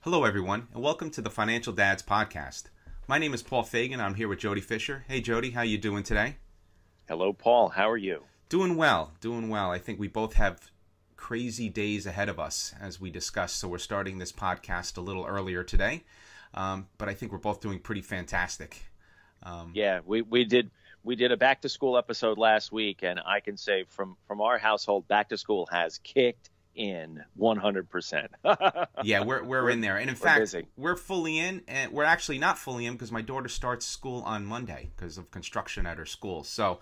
Hello, everyone, and welcome to the Financial Dads Podcast. My name is Paul Fagan. I'm here with Jody Fisher. Hey, Jody, how you doing today? Hello, Paul. How are you? Doing well. I think we both have crazy days ahead of us, as we discussed, so we're starting this podcast a little earlier today, but I think we're both doing pretty fantastic. Yeah, we did a back to school episode last week, and I can say from our household, back to school has kicked in 100%. Yeah, we're in there, and in fact, busy. we're fully in, and we're actually not fully in because my daughter starts school on Monday because of construction at her school. So,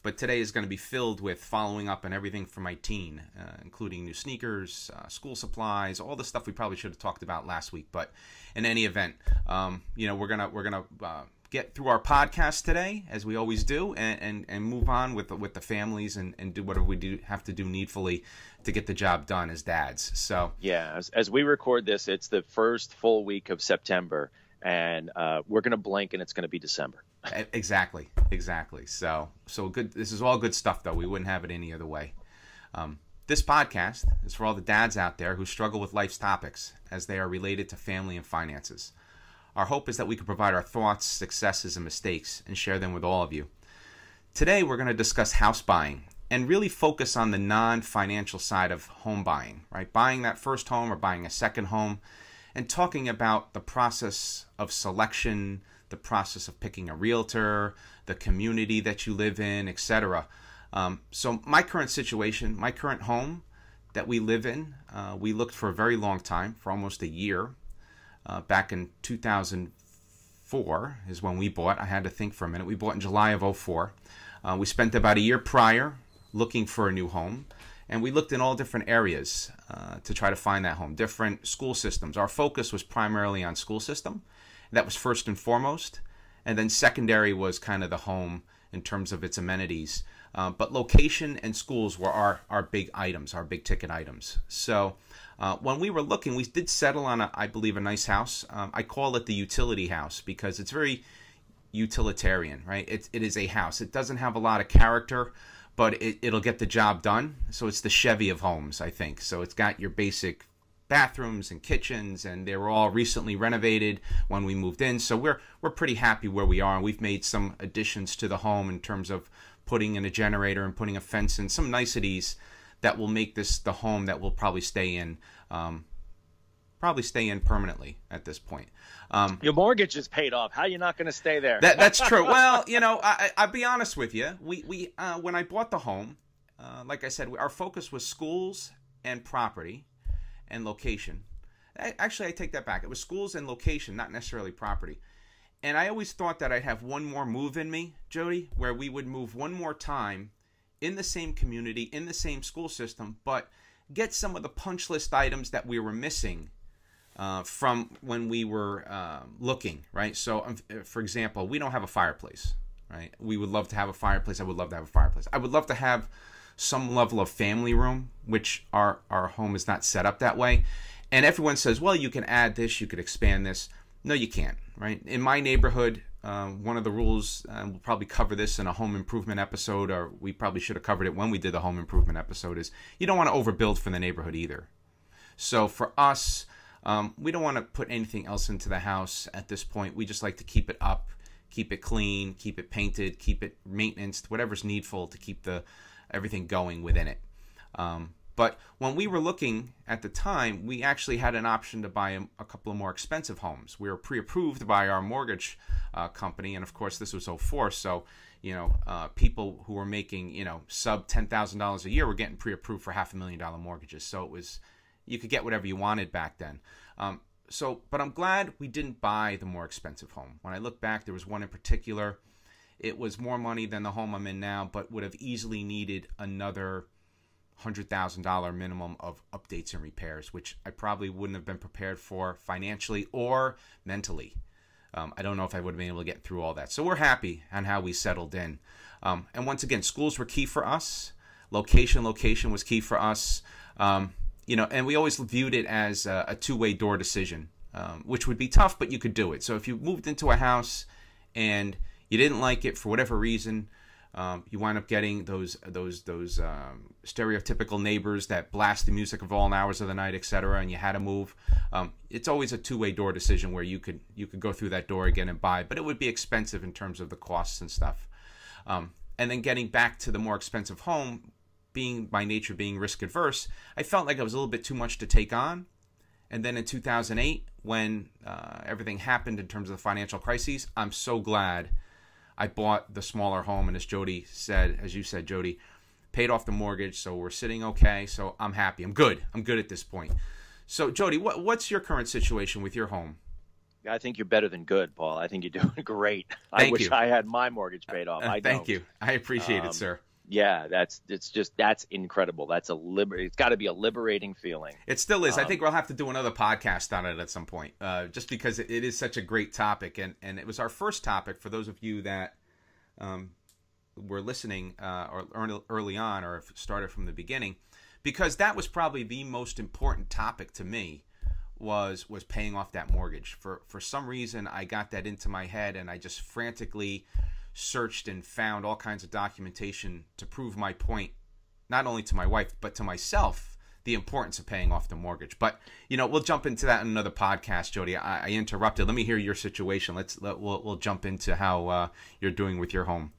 but today is going to be filled with following up on everything for my teen, including new sneakers, school supplies, all the stuff we probably should have talked about last week. But in any event, we're gonna get through our podcast today, as we always do, and move on with the families and do whatever we have to do needfully to get the job done as dads. So yeah, as we record this, it's the first full week of September, and we're going to blink, and it's going to be December. Exactly. So good. This is all good stuff, though. We wouldn't have it any other way. This podcast is for all the dads out there who struggle with life's topics as they are related to family and finances. Our hope is that we can provide our thoughts, successes, and mistakes and share them with all of you. Today, we're going to discuss house buying and really focus on the non-financial side of home buying, right? Buying that first home or buying a second home, and talking about the process of selection, the process of picking a realtor, the community that you live in, etc. So my current situation, my current home that we live in, we looked for a very long time, for almost a year. Back in 2004 is when we bought. I had to think for a minute. We bought in July of 2004. We spent about a year prior looking for a new home, and we looked in all different areas to try to find that home, different school systems. Our focus was primarily on school system. That was first and foremost, and then secondary was kind of the home in terms of its amenities. But location and schools were our big items, our big ticket items. So when we were looking, we did settle on, I believe, a nice house. I call it the utility house because it's very utilitarian, right? It is a house. It doesn't have a lot of character, but it'll get the job done. So it's the Chevy of homes, I think. So it's got your basic bathrooms and kitchens, and they were all recently renovated when we moved in. So we're pretty happy where we are, and we've made some additions to the home in terms of putting in a generator and putting a fence and some niceties that will make this the home that we'll probably stay in permanently at this point. Your mortgage is paid off. How are you not going to stay there? That's true. Well, I'll be honest with you. We when I bought the home, like I said, our focus was schools and property and location. Actually, I take that back. It was schools and location, not necessarily property. And I always thought that I'd have one more move in me, Jody, where we would move one more time in the same community, in the same school system, but get some of the punch list items that we were missing from when we were looking, right? So, for example, we don't have a fireplace, right? We would love to have a fireplace. I would love to have a fireplace. I would love to have some level of family room, which our home is not set up that way. And everyone says, well, you can add this, you could expand this. No, you can't, right? In my neighborhood, one of the rules, and we'll probably cover this in a home improvement episode, or we probably should have covered it when we did the home improvement episode, is you don't want to overbuild for the neighborhood either. So for us, we don't want to put anything else into the house at this point. We just like to keep it up, keep it clean, keep it painted, keep it maintenanced, whatever's needful to keep everything going within it. But when we were looking at the time, we actually had an option to buy a couple of more expensive homes. We were pre-approved by our mortgage company, and of course this was 2004, so people who were making sub $10,000 a year were getting pre-approved for $500,000 mortgages. So it was, you could get whatever you wanted back then. But I'm glad we didn't buy the more expensive home. When I look back, there was one in particular. It was more money than the home I'm in now, but would have easily needed another $100,000 minimum of updates and repairs, which I probably wouldn't have been prepared for financially or mentally. I don't know if I would have been able to get through all that. So we're happy on how we settled in. And once again, schools were key for us. Location was key for us. And we always viewed it as a two-way door decision, which would be tough, but you could do it. So if you moved into a house and you didn't like it for whatever reason, You wind up getting those stereotypical neighbors that blast the music of all hours of the night, etc. And you had to move. It's always a two-way door decision where you could go through that door again and buy, but it would be expensive in terms of the costs and stuff. And then getting back to the more expensive home, being by nature being risk adverse, I felt like it was a little bit too much to take on. And then in 2008, when everything happened in terms of the financial crises, I'm so glad I bought the smaller home, and as you said, Jody, paid off the mortgage, so we're sitting okay. So I'm happy. I'm good at this point. So Jody, what's your current situation with your home? I think you're better than good, Paul. I think you're doing great. Thank I wish you. I had my mortgage paid off. I don't. Thank you. I appreciate it, sir. Yeah, that's incredible. It's got to be a liberating feeling. It still is. I think we'll have to do another podcast on it at some point, just because it is such a great topic, and it was our first topic for those of you that were listening or early on or have started from the beginning, because that was probably the most important topic to me was paying off that mortgage. For some reason, I got that into my head, and I just frantically searched and found all kinds of documentation to prove my point, not only to my wife but to myself, the importance of paying off the mortgage. But we'll jump into that in another podcast. Jody, I interrupted. Let me hear your situation. We'll jump into how you're doing with your home.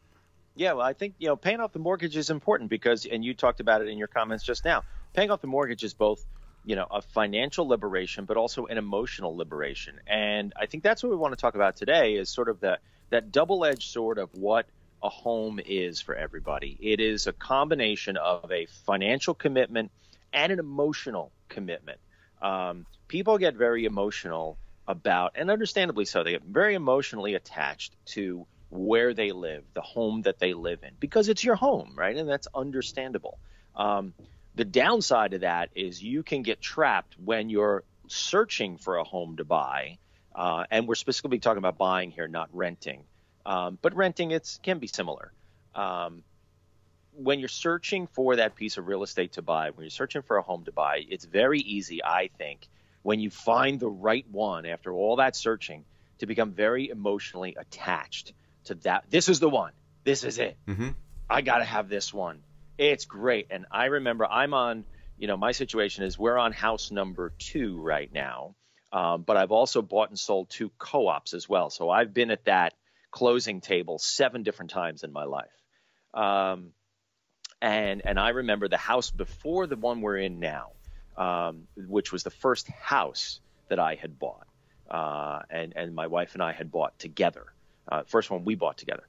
Yeah, well, I think paying off the mortgage is important because, and you talked about it in your comments just now, paying off the mortgage is both a financial liberation but also an emotional liberation. And I think that's what we want to talk about today, is sort of that double-edged sword of what a home is for everybody. It is a combination of a financial commitment and an emotional commitment. People get very emotional about, and understandably so, they get very emotionally attached to where they live, the home that they live in, because it's your home, right? And that's understandable. The downside of that is you can get trapped when you're searching for a home to buy. And we're specifically talking about buying here, not renting. But renting, can be similar. When you're searching for that piece of real estate to buy, when you're searching for a home to buy, it's very easy, I think, when you find the right one after all that searching, to become very emotionally attached to that. This is the one. This is it. Mm-hmm. I got to have this one. It's great. And I remember I'm on, my situation is we're on house number 2 right now. But I've also bought and sold 2 co-ops as well. So I've been at that closing table 7 different times in my life. And I remember the house before the one we're in now, which was the first house that I had bought. And my wife and I had bought together. First one we bought together.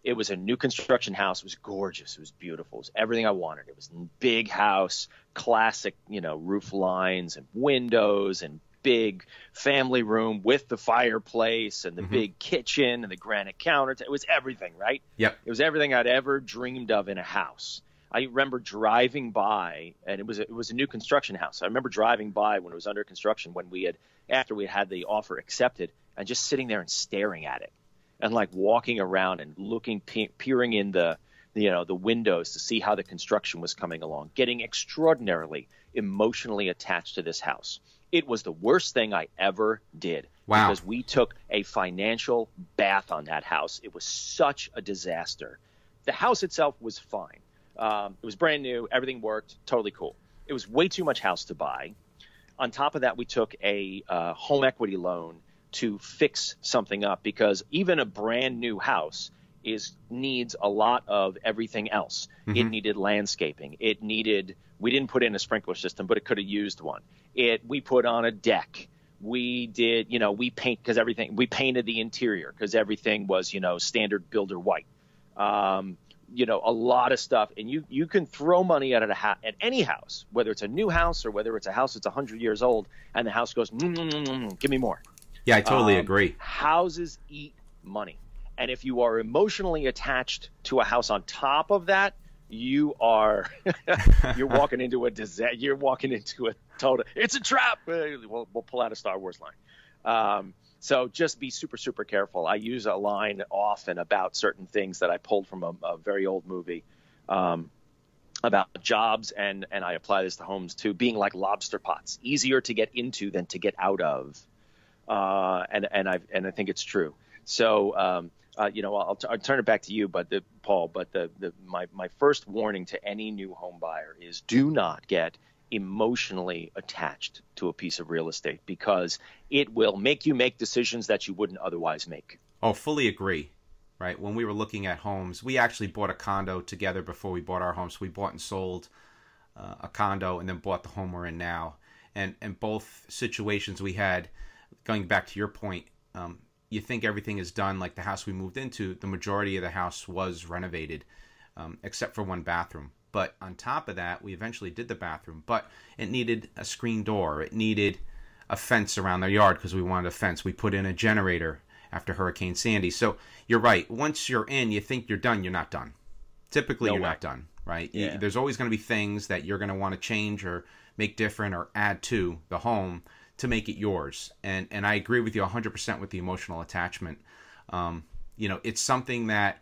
It was a new construction house. It was gorgeous. It was beautiful. It was everything I wanted. It was a big house, classic, roof lines and windows and big family room with the fireplace and the big kitchen and the granite countertop. It was everything, right? Yep. It was everything I'd ever dreamed of in a house. I remember driving by, and it was a new construction house. I remember driving by when it was under construction, after we had the offer accepted, and just sitting there and staring at it, and like walking around and looking, peering in the windows to see how the construction was coming along, getting extraordinarily emotionally attached to this house. It was the worst thing I ever did. Wow. Because we took a financial bath on that house. It was such a disaster. The house itself was fine. It was brand new. Everything worked. Totally cool. It was way too much house to buy. On top of that, we took a home equity loan to fix something up, because even a brand new house needs a lot of everything else. Mm-hmm. It needed landscaping. We didn't put in a sprinkler system, but it could have used one. We put on a deck. We did, we painted the interior because everything was, standard builder white. A lot of stuff. And you can throw money at any house, whether it's a new house or whether it's a house that's 100 years old, and the house goes, give me more. Yeah, I totally agree. Houses eat money. And if you are emotionally attached to a house on top of that, you're walking into a disaster. You're walking into a total, it's a trap. We'll pull out a Star Wars line. So just be super, super careful. I use a line often about certain things that I pulled from a very old movie about jobs, and I apply this to homes too, being like lobster pots, easier to get into than to get out of. And I think it's true. So I'll turn it back to you, Paul. But my first warning to any new home buyer is do not get emotionally attached to a piece of real estate, because it will make you make decisions that you wouldn't otherwise make. Oh, fully agree. Right. When we were looking at homes, we actually bought a condo together before we bought our home. So we bought and sold a condo and then bought the home we're in now. And both situations we had, going back to your point, you think everything is done. Like the house we moved into, the majority of the house was renovated, except for one bathroom. But on top of that, we eventually did the bathroom, but it needed a screen door. It needed a fence around their yard because we wanted a fence. We put in a generator after Hurricane Sandy. So you're right. Once you're in, you think you're done. You're not done. Typically, you're not done, right? Yeah. There's always going to be things that you're going to want to change or make different or add to the home to make it yours. And I agree with you 100% with the emotional attachment. It's something that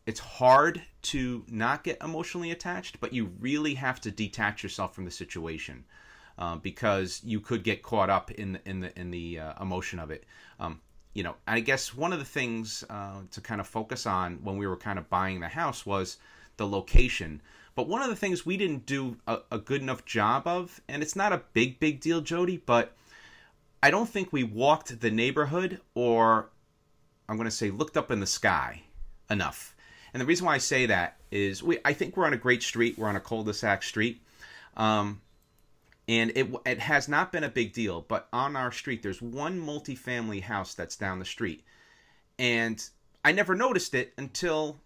it's hard to not get emotionally attached, but you really have to detach yourself from the situation because you could get caught up in the emotion of it. I guess one of the things to kind of focus on when we were kind of buying the house was the location. But one of the things we didn't do a good enough job of, and it's not a big deal, Jody, but I don't think we walked the neighborhood, or I'm going to say looked up in the sky enough. And the reason why I say that is I think we're on a great street. We're on a cul-de-sac street. And it has not been a big deal, but on our street, there's one multifamily house that's down the street. And I never noticed it until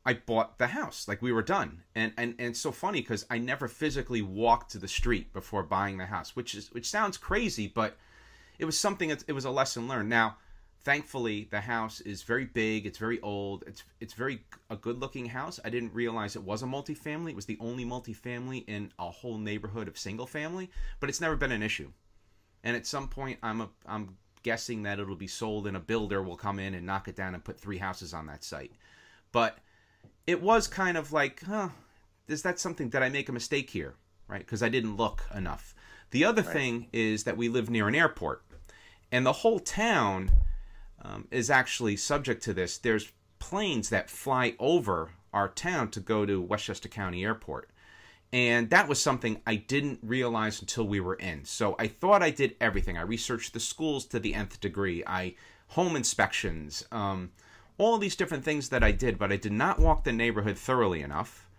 I bought the house. Like, we were done. And it's so funny because I never physically walked to the street before buying the house, which sounds crazy, but it was something, it was a lesson learned. Now, thankfully, the house is very big. It's very old. It's a good-looking house. I didn't realize it was a multifamily. It was the only multifamily in a whole neighborhood of single family, but it's never been an issue. And at some point, I'm guessing that it'll be sold and a builder will come in and knock it down and put 3 houses on that site. But it was kind of like, is that something, did I make a mistake here? Right? Because I didn't look enough. The other thing is that we live near an airport, and the whole town is actually subject to this. There's planes that fly over our town to go to Westchester County Airport. And that was something I didn't realize until we were in. So I thought I did everything. I researched the schools to the nth degree. Home inspections, all these different things that I did, but I did not walk the neighborhood thoroughly enough.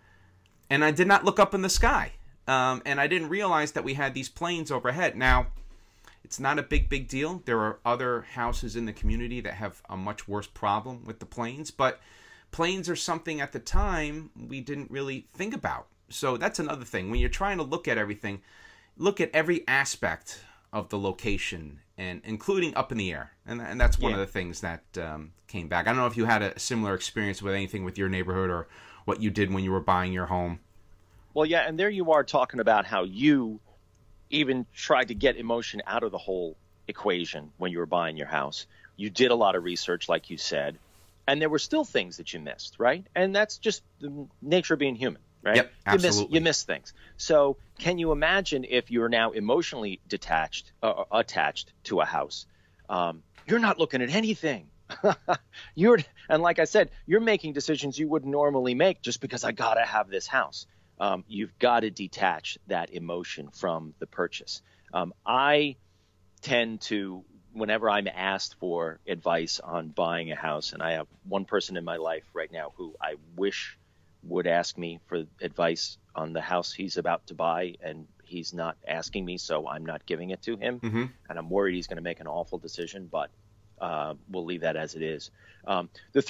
And I did not look up in the sky. And I didn't realize that we had these planes overhead. Now, it's not a big deal. There are other houses in the community that have a much worse problem with the planes, but planes are something at the time we didn't really think about. So that's another thing. When you're trying to look at everything, look at every aspect of the location, and including up in the air. And that's one of the things that came back. I don't know if you had a similar experience with anything with your neighborhood or what you did when you were buying your home. Well, yeah, and there you are talking about how you even tried to get emotion out of the whole equation when you were buying your house. You did a lot of research, like you said, and there were still things that you missed, right? And that's just the nature of being human, right? Yep, absolutely. You miss things. So can you imagine if you're now emotionally attached to a house? You're not looking at anything. And like I said, you're making decisions you wouldn't normally make just because I got to have this house. You've got to detach that emotion from the purchase. I tend to, whenever I'm asked for advice on buying a house, and I have one person in my life right now who I wish would ask me for advice on the house he's about to buy, and he's not asking me, so I'm not giving it to him. Mm-hmm. And I'm worried he's going to make an awful decision, but we'll leave that as it is. The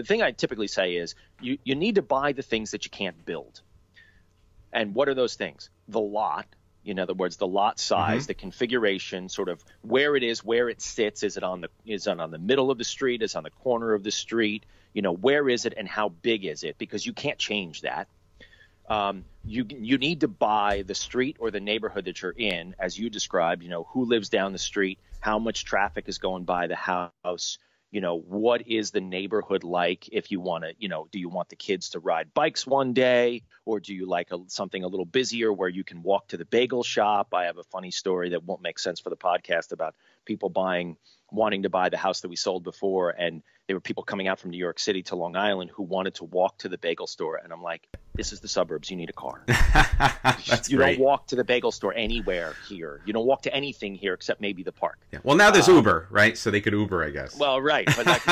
thing I typically say is you need to buy the things that you can't build. And what are those things? The lot, in other words, the lot size, the configuration, sort of where it is, where it sits. Is it on the middle of the street? Is it on the corner of the street? Where is it and how big is it? Because you can't change that. You need to buy the street or the neighborhood that you're in, as you described. Who lives down the street, how much traffic is going by the house. What is the neighborhood like? If you want to, do you want the kids to ride bikes one day, or do you like something a little busier where you can walk to the bagel shop? I have a funny story that won't make sense for the podcast about people buying wanting to buy the house that we sold before, and there were people coming out from New York City to Long Island who wanted to walk to the bagel store, and I'm like, this is the suburbs. You need a car. That's You great. don't walk to the bagel store anywhere here. You don't walk to anything here except maybe the park. Yeah. Well, now there's Uber, right? So they could Uber, I guess. Well, right, but like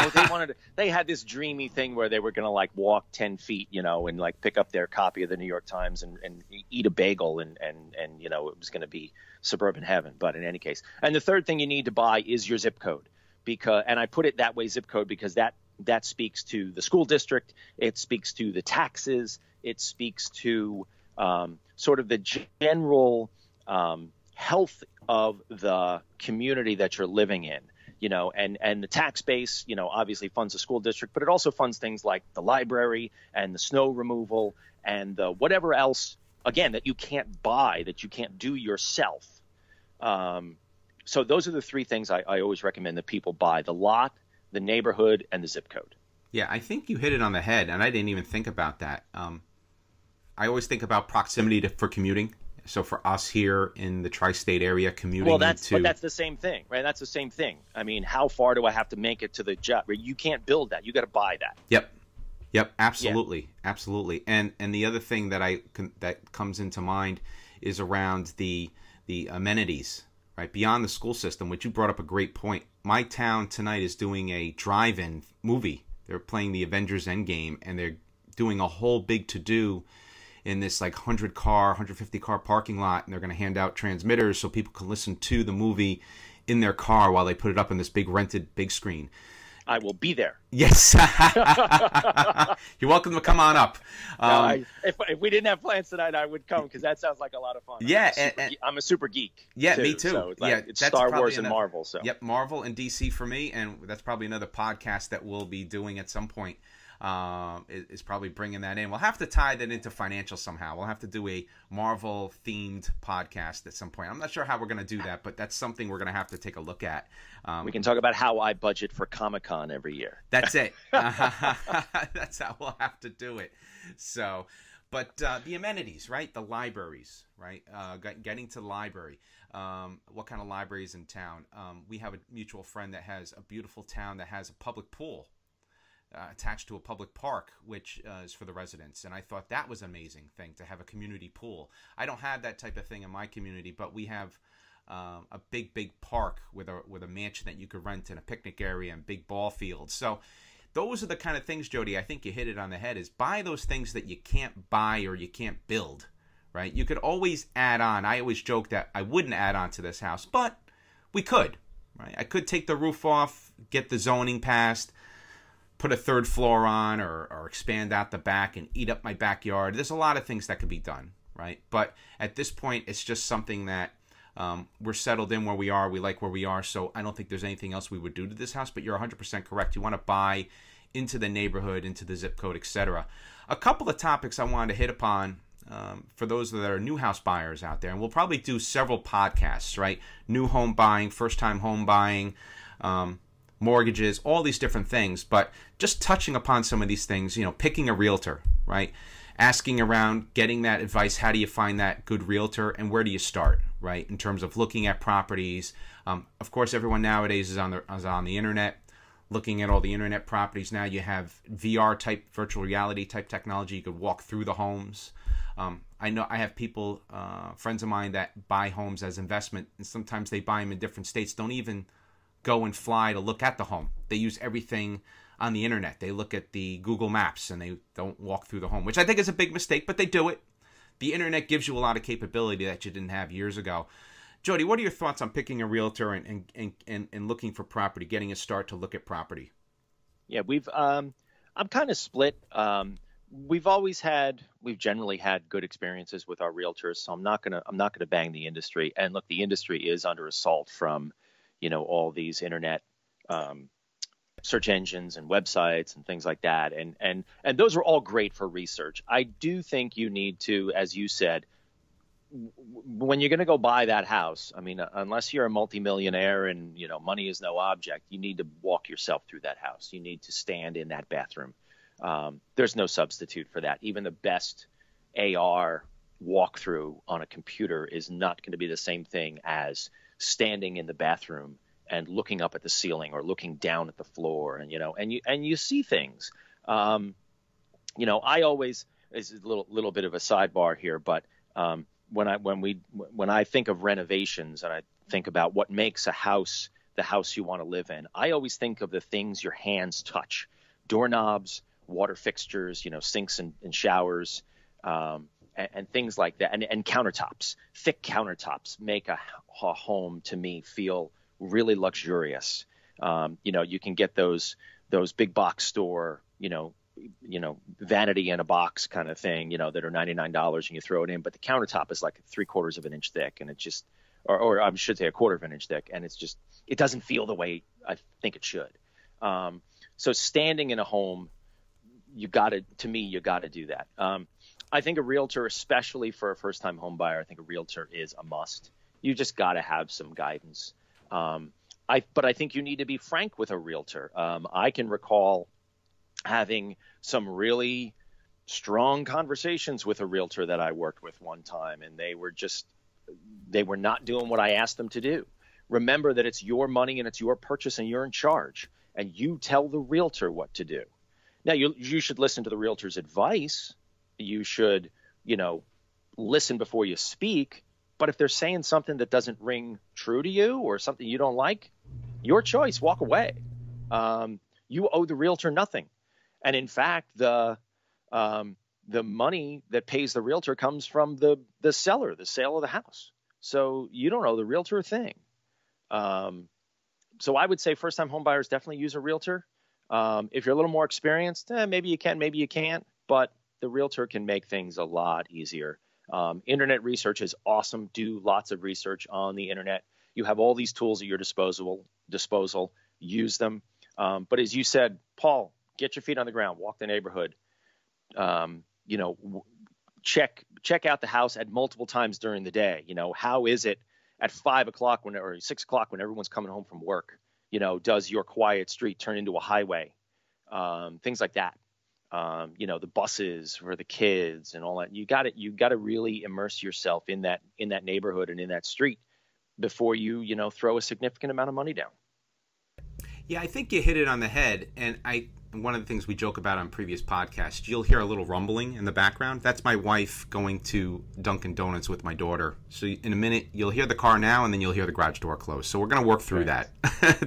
they had this dreamy thing where they were gonna like walk 10 feet, and like pick up their copy of the New York Times and eat a bagel, and it was gonna be suburban heaven. But in any case, and the third thing you need to buy is your zip code, and I put it that way, zip code, because that speaks to the school district, it speaks to the taxes, it speaks to sort of the general health of the community that you're living in, and the tax base, obviously funds the school district, but it also funds things like the library and the snow removal and the whatever else, again, that you can't buy, that you can't do yourself. So those are the three things I always recommend that people buy: the lot, the neighborhood, and the zip code. Yeah, I think you hit it on the head, and I didn't even think about that. I always think about proximity for commuting. So for us here in the tri-state area, commuting but that's the same thing, right? That's the same thing. I mean, how far do I have to make it to the job? You can't build that. You got to buy that. Yep, absolutely, absolutely. And the other thing that comes into mind is around the amenities, right? Beyond the school system, which you brought up a great point. My town tonight is doing a drive-in movie. They're playing the Avengers Endgame, and they're doing a whole big to-do in this like 150 car parking lot, and they're going to hand out transmitters so people can listen to the movie in their car while they put it up on this big rented big screen. I will be there. Yes. You're welcome to come on up. If we didn't have plans tonight, I would come, because that sounds like a lot of fun. Yeah. I'm a super geek. Yeah, too, me too. So it's that's Star Wars and Marvel. So. Yep, Marvel and DC for me, and that's probably another podcast that we'll be doing at some point. Is probably bringing that in. We'll have to tie that into financial somehow. We'll have to do a Marvel themed podcast at some point. I'm not sure how we're going to do that, but that's something we're going to have to take a look at. We can talk about how I budget for Comic-Con every year. That's it. That's how we'll have to do it. So, but the amenities, right? The libraries, right? Getting to the library. What kind of libraries in town? We have a mutual friend that has a beautiful town that has a public pool attached to a public park, which is for the residents. And I thought that was an amazing thing, to have a community pool. I don't have that type of thing in my community, but we have a big park with a mansion that you could rent, and a picnic area and big ball fields. So those are the kind of things, Jody, I think you hit it on the head, is buy those things that you can't buy or you can't build, right? You could always add on. I always joke that I wouldn't add on to this house, but we could, right? I could take the roof off, get the zoning passed, put a third floor on, or expand out the back and eat up my backyard. There's a lot of things that could be done, right? But at this point, it's just something that we're settled in where we are. We like where we are, so I don't think there's anything else we would do to this house. But you're 100% correct. You want to buy into the neighborhood, into the zip code, etc. A couple of topics I wanted to hit upon for those that are new house buyers out there, and we'll probably do several podcasts, right? New home buying, first-time home buying, mortgages, all these different things, but just touching upon some of these things, picking a realtor, right? Asking around, getting that advice. How do you find that good realtor, and where do you start, right? In terms of looking at properties. Of course, everyone nowadays is on the internet, looking at all the internet properties. Now you have VR type, virtual reality type technology. You could walk through the homes. I know I have people, friends of mine, that buy homes as investment, and sometimes they buy them in different states, don't even go and fly to look at the home. They use everything on the internet. They look at the Google Maps and they don't walk through the home, which I think is a big mistake, but they do it. The internet gives you a lot of capability that you didn't have years ago. Jody, what are your thoughts on picking a realtor and looking for property, getting a start to look at property? Yeah, I'm kind of split. We've generally had good experiences with our realtors, so I'm not gonna bang the industry. And look, the industry is under assault from all these internet search engines and websites and things like that. And those are all great for research. I do think you need to, as you said, when you're going to go buy that house, I mean, unless you're a multimillionaire and, money is no object, you need to walk yourself through that house. You need to stand in that bathroom. There's no substitute for that. Even the best AR walkthrough on a computer is not going to be the same thing as standing in the bathroom and looking up at the ceiling or looking down at the floor, and you see things. I always, is a little bit of a sidebar here, but when I think of renovations and I think about what makes a house the house you want to live in, I always think of the things your hands touch: doorknobs, water fixtures, sinks and showers, and things like that, and countertops. Thick countertops make a home, to me, feel really luxurious. You can get those big box store, vanity in a box kind of thing, that are $99, and you throw it in, but the countertop is like 3/4 of an inch thick, and it just, or I should say 1/4 of an inch thick, and it doesn't feel the way I think it should. So standing in a home, you got to do that. I think a realtor, especially for a first-time home buyer, I think a realtor is a must. You just got to have some guidance. But I think you need to be frank with a realtor. I can recall having some really strong conversations with a realtor that I worked with one time, and they were not doing what I asked them to do. Remember that it's your money and it's your purchase, and you're in charge, and you tell the realtor what to do. Now, you should listen to the realtor's advice. You should, listen before you speak. But if they're saying something that doesn't ring true to you or something you don't like, your choice, walk away. You owe the realtor nothing. And in fact, the money that pays the realtor comes from the seller, the sale of the house. So you don't owe the realtor a thing. So I would say first-time home buyers definitely use a realtor. If you're a little more experienced, maybe you can, maybe you can't. But the realtor can make things a lot easier. Internet research is awesome. Do lots of research on the internet. You have all these tools at your disposal. Use them. But as you said, Paul, get your feet on the ground. Walk the neighborhood. Check out the house at multiple times during the day. How is it at 5 o'clock or 6 o'clock when everyone's coming home from work? Does your quiet street turn into a highway? Things like that. The buses for the kids and all that. You got to really immerse yourself in that neighborhood and in that street before you throw a significant amount of money down. Yeah, I think you hit it on the head. And one of the things we joke about on previous podcasts, you'll hear a little rumbling in the background. That's my wife going to Dunkin' Donuts with my daughter. So in a minute, you'll hear the car now, and then you'll hear the garage door close. So we're going to work through that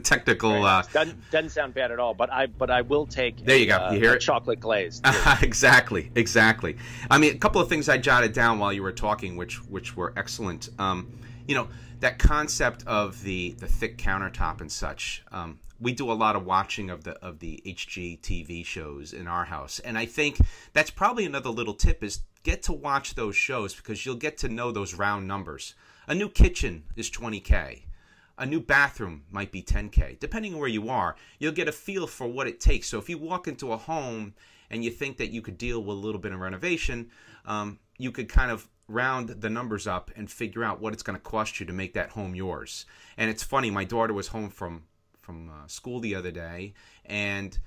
technical. Doesn't sound bad at all. But I will take. There you go. You hear it? Chocolate glazed. Exactly. I mean, a couple of things I jotted down while you were talking, which were excellent. That concept of the thick countertop and such. We do a lot of watching of the HGTV shows in our house, and I think that's probably another little tip is get to watch those shows because you'll get to know those round numbers. A new kitchen is $20K. A new bathroom might be $10K. Depending on where you are, you'll get a feel for what it takes. So if you walk into a home and you think that you could deal with a little bit of renovation, you could kind of round the numbers up and figure out what it's going to cost you to make that home yours. And it's funny, my daughter was home from school the other day, and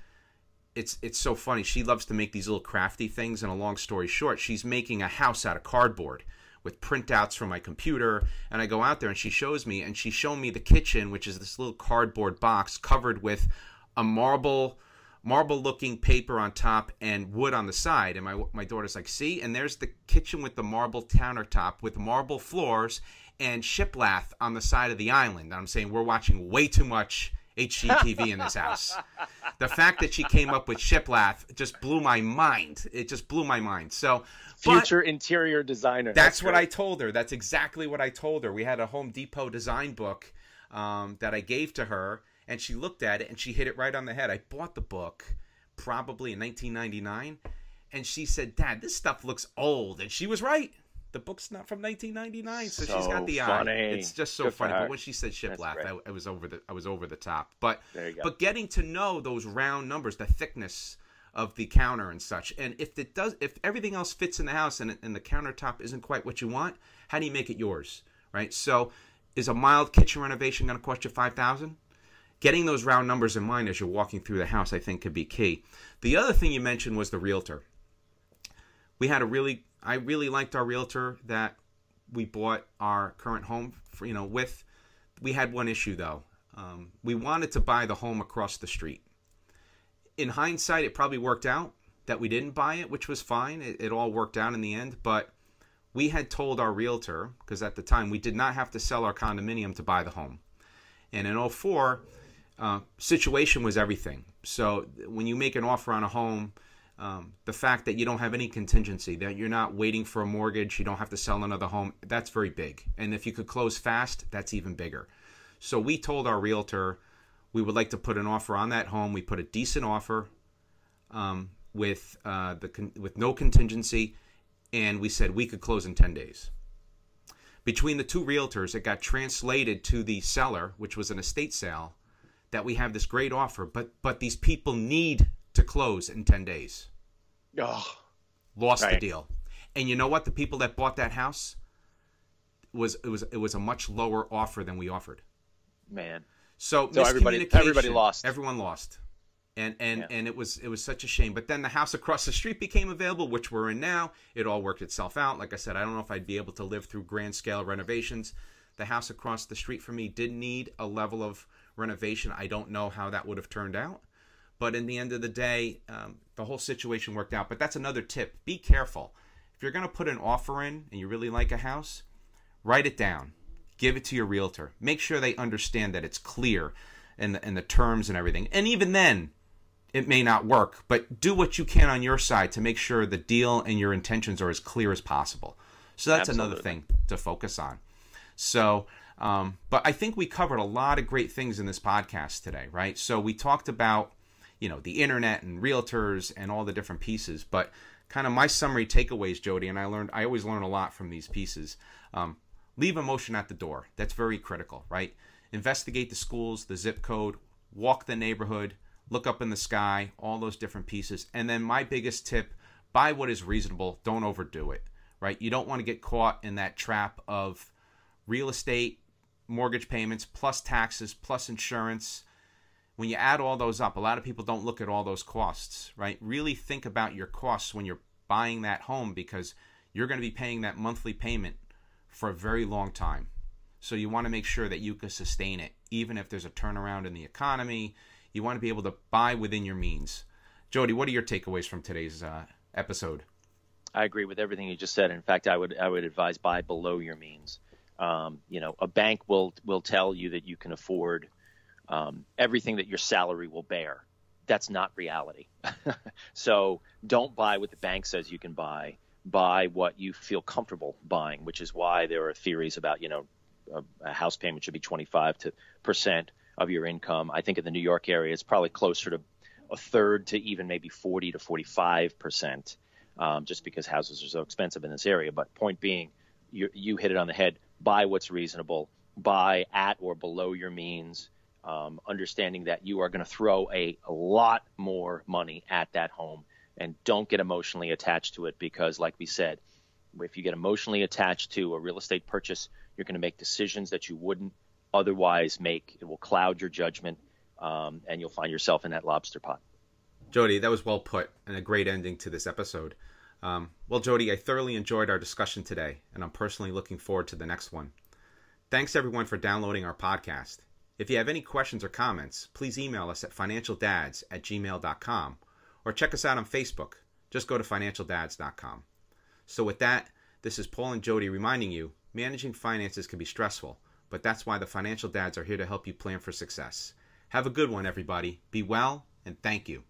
it's so funny. She loves to make these little crafty things, and a long story short, she's making a house out of cardboard with printouts from my computer, and I go out there and she shows me, and she's showing me the kitchen, which is this little cardboard box covered with a marble looking paper on top and wood on the side. And my daughter's like, see, and there's the kitchen with the marble countertop with marble floors and shiplap on the side of the island. And I'm saying we're watching way too much HGTV in this house. The fact that she came up with shiplap just blew my mind. It just blew my mind. So future interior designer. That's what I told her. That's exactly what I told her. We had a Home Depot design book that I gave to her, and she looked at it and she hit it right on the head. I bought the book probably in 1999, and she said, "Dad, this stuff looks old." And she was right. The book's not from 1999, so she's got the funny. eye. It's just so funny. But when she said shiplap, I was over the top. But getting to know those round numbers, the thickness of the counter and such, and if everything else fits in the house and the countertop isn't quite what you want, how do you make it yours, right? So, is a mild kitchen renovation going to cost you $5,000? Getting those round numbers in mind as you're walking through the house, I think, could be key. The other thing you mentioned was the realtor. I really liked our realtor that we bought our current home with. We had one issue though. We wanted to buy the home across the street. In hindsight, it probably worked out that we didn't buy it, which was fine. It all worked out in the end. But we had told our realtor, because at the time we did not have to sell our condominium to buy the home. And in '04, situation was everything. So when you make an offer on a home, the fact that you don't have any contingency, that you're not waiting for a mortgage, you don't have to sell another home, that's very big. And if you could close fast, that's even bigger. So we told our realtor we would like to put an offer on that home. We put a decent offer with no contingency, and we said we could close in 10 days. Between the two realtors, it got translated to the seller, which was an estate sale, that we have this great offer, but these people need to close in 10 days. Oh, Lost right. the deal. And you know what? The people that bought that house, it was a much lower offer than we offered. Man. So everybody lost. Everyone lost. And it was such a shame. But then the house across the street became available, which we're in now. It all worked itself out. Like I said, I don't know if I'd be able to live through grand scale renovations. The house across the street from me did need a level of renovation. I don't know how that would have turned out. But in the end of the day, the whole situation worked out. But that's another tip. Be careful. If you're going to put an offer in and you really like a house, write it down. Give it to your realtor. Make sure they understand that it's clear in the terms and everything. And even then, it may not work. But do what you can on your side to make sure the deal and your intentions are as clear as possible. So that's Absolutely. another thing to focus on. So, but I think we covered a lot of great things in this podcast today, right? So we talked about, the internet and realtors and all the different pieces, but kind of my summary takeaways, Jody, and I always learn a lot from these pieces. Leave emotion at the door. That's very critical, right? Investigate the schools, the zip code, walk the neighborhood, look up in the sky, all those different pieces. And then my biggest tip, buy what is reasonable. Don't overdo it, right? You don't want to get caught in that trap of real estate, mortgage payments, plus taxes, plus insurance. When you add all those up, a lot of people don't look at all those costs, right? Really think about your costs when you're buying that home, because you're going to be paying that monthly payment for a very long time. So you want to make sure that you can sustain it, even if there's a turnaround in the economy. You want to be able to buy within your means. Jody, what are your takeaways from today's episode? I agree with everything you just said. In fact, I would advise buy below your means. A bank will tell you that you can afford everything that your salary will bear. That's not reality. So don't buy what the bank says you can buy. Buy what you feel comfortable buying, which is why there are theories about, a house payment should be 25% of your income. I think in the New York area, it's probably closer to a third to even maybe 40 to 45%, just because houses are so expensive in this area. But point being, you hit it on the head. Buy what's reasonable. Buy at or below your means, understanding that you are going to throw a lot more money at that home. And don't get emotionally attached to it, because, like we said, if you get emotionally attached to a real estate purchase, you're going to make decisions that you wouldn't otherwise make. It will cloud your judgment, and you'll find yourself in that lobster pot. Jody, that was well put, and a great ending to this episode. Well, Jody, I thoroughly enjoyed our discussion today, and I'm personally looking forward to the next one. Thanks, everyone, for downloading our podcast. If you have any questions or comments, please email us at financialdads@gmail.com. or check us out on Facebook. Just go to financialdads.com. So with that, this is Paul and Jody reminding you, managing finances can be stressful, but that's why the Financial Dads are here to help you plan for success. Have a good one, everybody. Be well, and thank you.